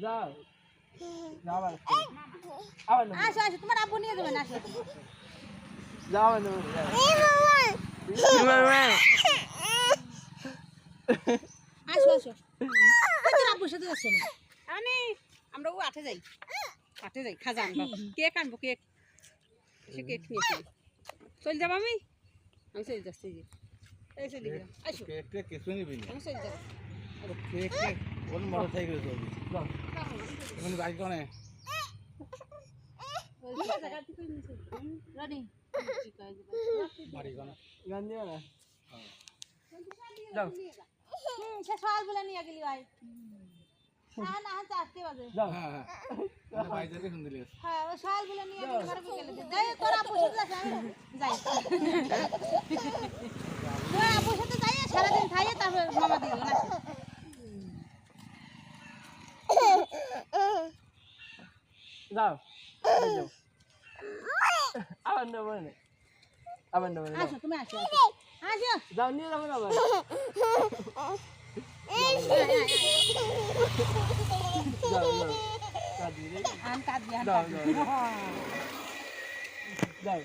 যাও যাও আবার আসো আসো তোমার আব্বু নিয়ে যাবেন আসো যাও আসো আসো তোর আব্বুর সাথে যাচ্ছে না আমি আমরা ও আটে যাই খাজা আনবো কেক আনবো কেক সে কেক নিয়েছি চল যাব আমি চলে যাচ্ছি যে এই চলে গেলাম আসো কেক কিছু নিবি না আমি চলে যাব কেক কেক কোন মোটরসাইকেল চলবি এখন বাইক কোনে রানি বাড়ি কোনে গান দিও না যাও সে সকাল বেলা নিয়ে গেলি ভাই হ্যাঁ না হচ্ছে 8 বাজে যাও হ্যাঁ হ্যাঁ বাইজাকে শুন দিলি হ্যাঁ ও সকাল বেলা নিয়ে গেলি ঘরে বিকেলে যাই তোর আব্বুর সাথে যাস আমি যাই তোর আব্বুর সাথে যাই সারাদিন খাইয়ে তারপর মামা দিয়ে না যাও যাও আবার নেবো না আসো তুমি আসো আসো যাও নিয়ে যাবো না ভাই যাও কাঁদি রে আম কাঁদি যাও যাও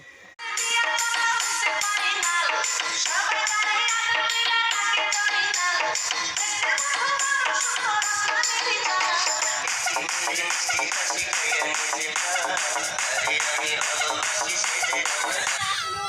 Hare Hare